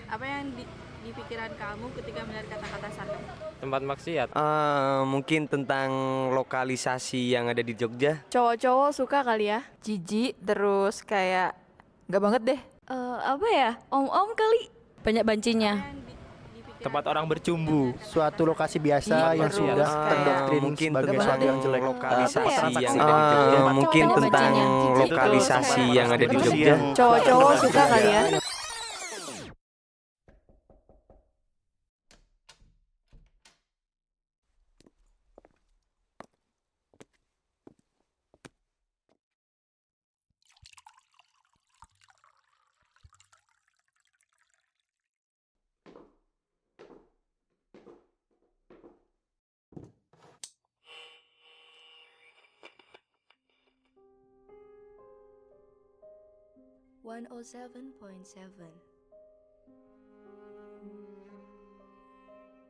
Apa yang di pikiran kamu ketika melihat kata-kata sarkem? Tempat maksiat. Mungkin tentang lokalisasi yang ada di Jogja. Cowok-cowok suka kali ya? Jijik terus kayak nggak banget deh. Apa ya? Om-om kali? Banyak bancinya. Tempat orang bercumbu. Suatu lokasi biasa yang terus sudah kayak terdoktrin mungkin sebagai tentang sesuatu yang jelek. lokalisasi Apa ya? yang ada di Jogja. Mungkin Cowok tentang bancinya. lokalisasi Terus yang ada di terus Jogja. Cowok-cowok suka kali ya?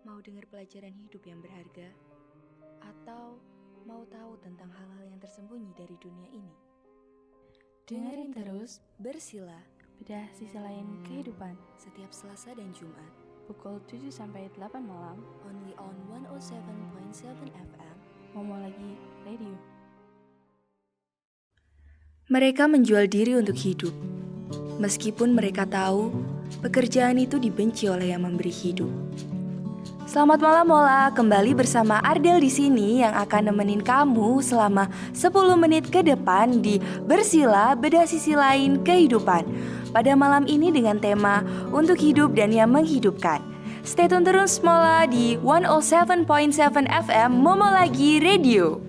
Mau dengar pelajaran hidup yang berharga? Atau mau tahu tentang hal-hal yang tersembunyi dari dunia ini? Dengerin terus Bersila bedah sisi lain kehidupan setiap Selasa dan Jumat pukul 7-8 malam. only on 107.7 FM. Momo lagi radio. Mereka menjual diri untuk hidup. Meskipun mereka tahu pekerjaan itu dibenci oleh yang memberi hidup. Selamat malam Mola, kembali bersama Ardel di sini yang akan nemenin kamu selama 10 menit ke depan di Bersila Bedah Sisi Lain Kehidupan. Pada malam ini dengan tema Untuk Hidup dan Yang Menghidupkan. Stay tune terus Mola di 107.7 FM Momo Lagi Radio.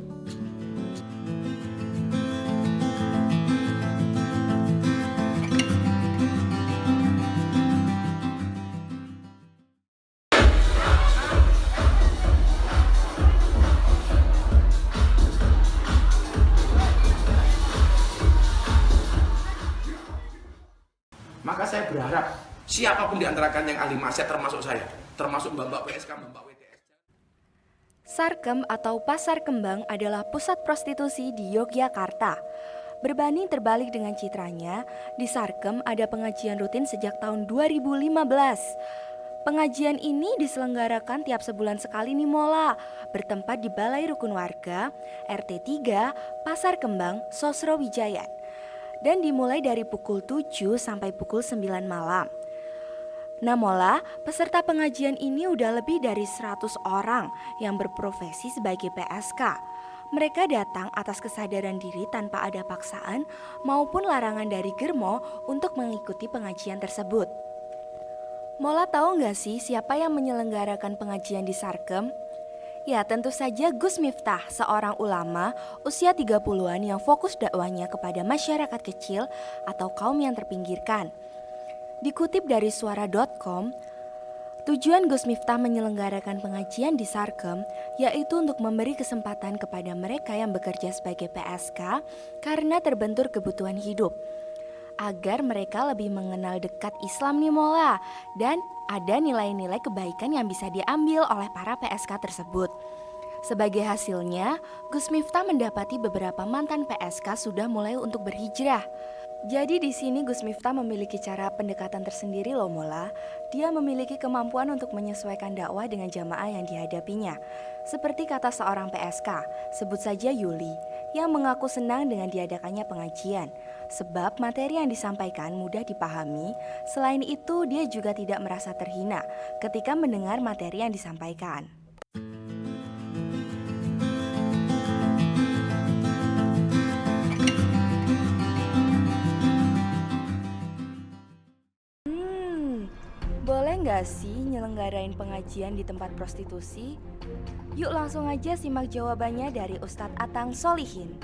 Maka saya berharap siapapun di antara kalian yang ahli maksiat termasuk saya, termasuk Mbak PSK, Mbak WTS. Sarkem atau Pasar Kembang adalah pusat prostitusi di Yogyakarta. Berbanding terbalik dengan citranya, di Sarkem ada pengajian rutin sejak tahun 2015. Pengajian ini diselenggarakan tiap sebulan sekali nih Mola, bertempat di Balai Rukun Warga, RT 3, Pasar Kembang, Sosro Wijaya. Dan dimulai dari pukul 7 sampai pukul 9 malam. Nah Mola, peserta pengajian ini udah lebih dari 100 orang yang berprofesi sebagai PSK. Mereka datang atas kesadaran diri tanpa ada paksaan maupun larangan dari Germo untuk mengikuti pengajian tersebut. Mola tahu gak sih siapa yang menyelenggarakan pengajian di Sarkem? Ya tentu saja Gus Miftah, seorang ulama usia 30-an yang fokus dakwahnya kepada masyarakat kecil atau kaum yang terpinggirkan. Dikutip dari suara.com, tujuan Gus Miftah menyelenggarakan pengajian di Sarkem yaitu untuk memberi kesempatan kepada mereka yang bekerja sebagai PSK karena terbentur kebutuhan hidup, agar mereka lebih mengenal dekat Islam nih Mola, dan ada nilai-nilai kebaikan yang bisa diambil oleh para PSK tersebut. Sebagai hasilnya, Gus Miftah mendapati beberapa mantan PSK sudah mulai untuk berhijrah. Jadi di sini Gus Miftah memiliki cara pendekatan tersendiri loh Mola. Dia memiliki kemampuan untuk menyesuaikan dakwah dengan jamaah yang dihadapinya. Seperti kata seorang PSK, sebut saja Yuli, yang mengaku senang dengan diadakannya pengajian. Sebab materi yang disampaikan mudah dipahami. Selain itu dia juga tidak merasa terhina ketika mendengar materi yang disampaikan. Boleh nggak sih nyelenggarain pengajian di tempat prostitusi? Yuk langsung aja simak jawabannya dari Ustadz Atang Solihin.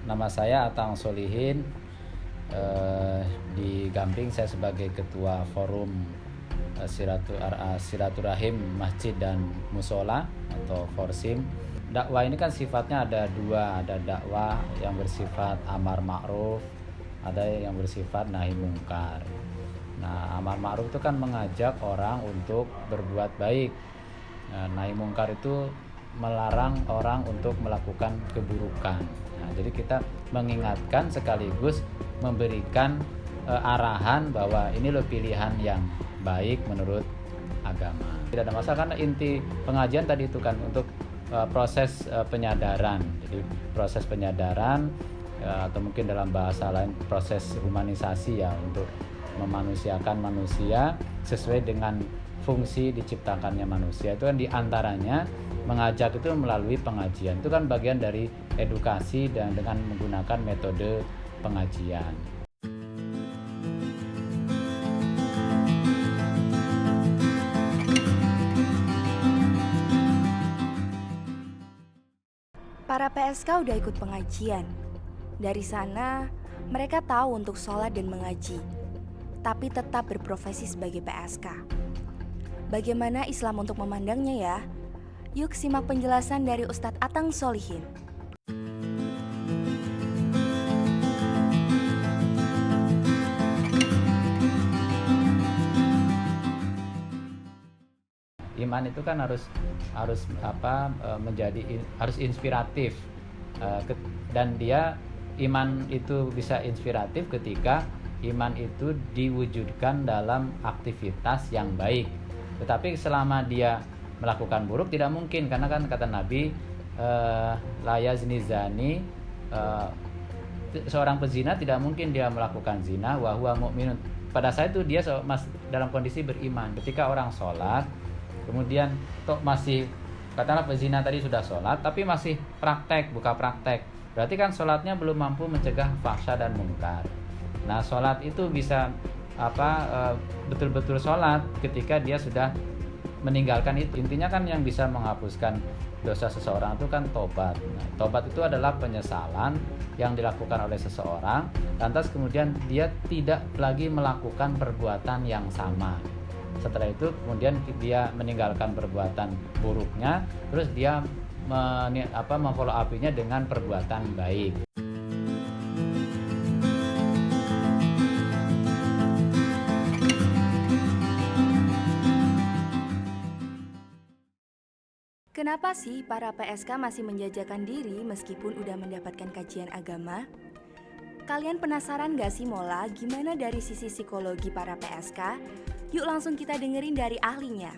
Nama saya Atang Solihin. Di Gamping saya sebagai ketua forum silaturahim masjid dan musola atau forsim. Dakwah ini kan sifatnya ada dua, ada dakwah yang bersifat amar ma'ruf, ada yang bersifat nahi mungkar. Nah, amar ma'ruf itu kan mengajak orang untuk berbuat baik. Nahi mungkar itu melarang orang untuk melakukan keburukan. Nah, jadi kita mengingatkan sekaligus memberikan arahan bahwa ini loh pilihan yang baik menurut agama. Tidak ada masalah karena inti pengajian tadi itu kan untuk proses penyadaran. Jadi proses penyadaran atau mungkin dalam bahasa lain proses humanisasi ya, untuk memanusiakan manusia sesuai dengan fungsi diciptakannya manusia. Itu kan diantaranya mengajak itu melalui pengajian. Itu kan bagian dari edukasi dan dengan menggunakan metode pengajian. Para PSK udah ikut pengajian. Dari sana, mereka tahu untuk sholat dan mengaji, tapi tetap berprofesi sebagai PSK. Bagaimana Islam untuk memandangnya ya? Yuk simak penjelasan dari Ustadz Atang Solihin. Iman itu kan harus inspiratif, dan dia iman itu bisa inspiratif ketika iman itu diwujudkan dalam aktivitas yang baik. Tetapi selama dia melakukan buruk tidak mungkin, karena kan kata Nabi la yazni zani, seorang pezina tidak mungkin dia melakukan zina wa huwa mu'minun. Pada saat itu dia dalam kondisi beriman. Ketika orang sholat kemudian masih, katakanlah pezina tadi sudah sholat tapi masih buka praktek, berarti kan sholatnya belum mampu mencegah fahsya dan mungkar. Nah, sholat itu bisa betul-betul sholat ketika dia sudah meninggalkan itu. Intinya kan yang bisa menghapuskan dosa seseorang itu kan tobat. Nah, tobat itu adalah penyesalan yang dilakukan oleh seseorang, lantas kemudian dia tidak lagi melakukan perbuatan yang sama. Setelah itu kemudian dia meninggalkan perbuatan buruknya, terus dia memfollow up-nya dengan perbuatan baik. Kenapa sih para PSK masih menjajakan diri meskipun udah mendapatkan kajian agama? Kalian penasaran gak sih Mola gimana dari sisi psikologi para PSK? Yuk langsung kita dengerin dari ahlinya.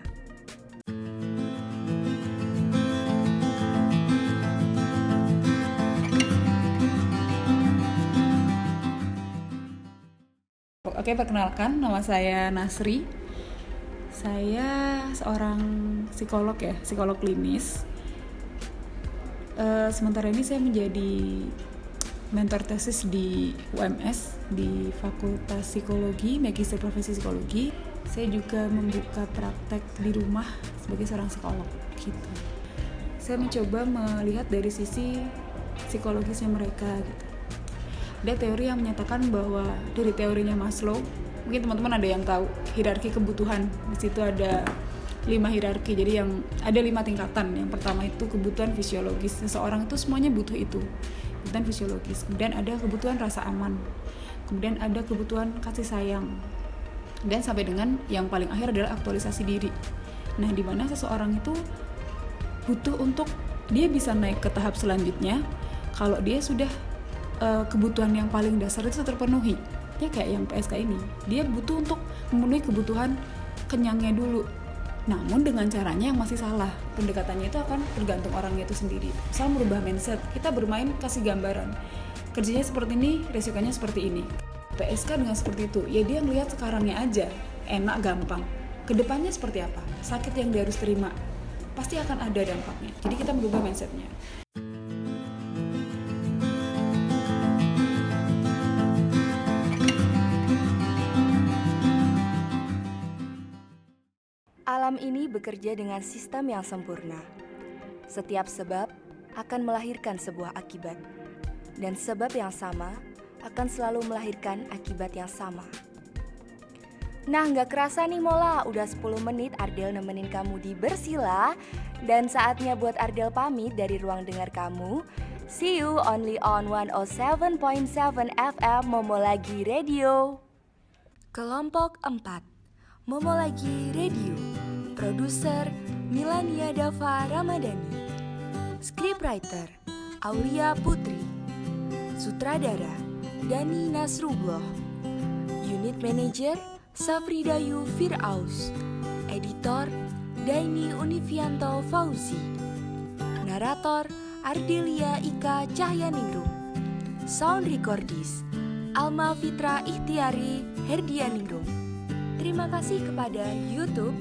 Oke, perkenalkan, nama saya Nasri. Saya seorang psikolog ya, psikolog klinis. Sementara ini saya menjadi mentor tesis di UMS, di Fakultas Psikologi, Magister Profesi Psikologi. Saya juga membuka praktek di rumah sebagai seorang psikolog gitu. Saya mencoba melihat dari sisi psikologisnya mereka gitu. Ada teori yang menyatakan bahwa dari teorinya Maslow, mungkin teman-teman ada yang tahu hierarki kebutuhan. Di situ ada 5 hierarki. Jadi yang ada 5 tingkatan. Yang pertama itu kebutuhan fisiologis. Seseorang itu semuanya butuh itu. Kebutuhan fisiologis. Kemudian ada kebutuhan rasa aman. Kemudian ada kebutuhan kasih sayang. Dan sampai dengan yang paling akhir adalah aktualisasi diri. Nah, di mana seseorang itu butuh untuk dia bisa naik ke tahap selanjutnya kalau dia sudah kebutuhan yang paling dasar itu terpenuhi. Ya kayak yang PSK ini, dia butuh untuk memenuhi kebutuhan kenyangnya dulu. Namun dengan caranya yang masih salah. Pendekatannya itu akan tergantung orangnya itu sendiri. Misal merubah mindset, kita bermain kasih gambaran. Kerjanya seperti ini, resikonya seperti ini. PSK dengan seperti itu, ya dia melihat sekarangnya aja, enak gampang. Kedepannya seperti apa? Sakit yang dia harus terima, pasti akan ada dampaknya. Jadi kita merubah mindsetnya. Alam ini bekerja dengan sistem yang sempurna. Setiap sebab akan melahirkan sebuah akibat. Dan sebab yang sama akan selalu melahirkan akibat yang sama. Nah, gak kerasa nih Mola, udah 10 menit Ardel nemenin kamu di Bersila. Dan saatnya buat Ardel pamit dari ruang dengar kamu. See you only on 107.7 FM Momo Lagi Radio. Kelompok 4 Momo Lagi Radio. Produser Milania Dava Ramadhani. Scriptwriter Aulia Putri. Sutradara Dani Nasrullah. Unit Manager Safridayu Firaus. Editor Daini Unifianto Fauzi. Narator Ardelia Ika Cahyaningrum. Sound Recordist Alma Fitra Ikhtiari Herdianingrum. Terima kasih kepada YouTube,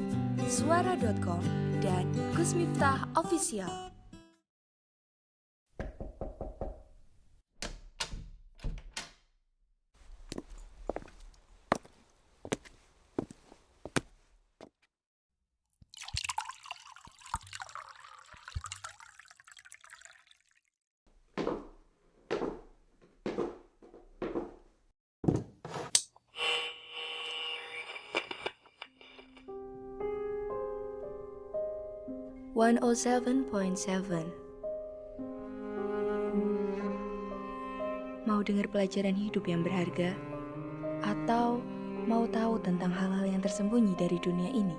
Suara.com, dan Gus Miftah Official. Mau dengar pelajaran hidup yang berharga? Atau mau tahu tentang hal-hal yang tersembunyi dari dunia ini?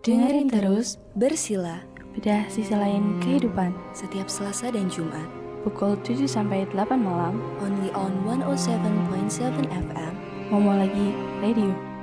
Dengerin terus Bersila, bedah sisi lain kehidupan. setiap Selasa dan Jumat, Pukul 7 sampai 8 malam. only on 107.7 FM. Momo lagi radio.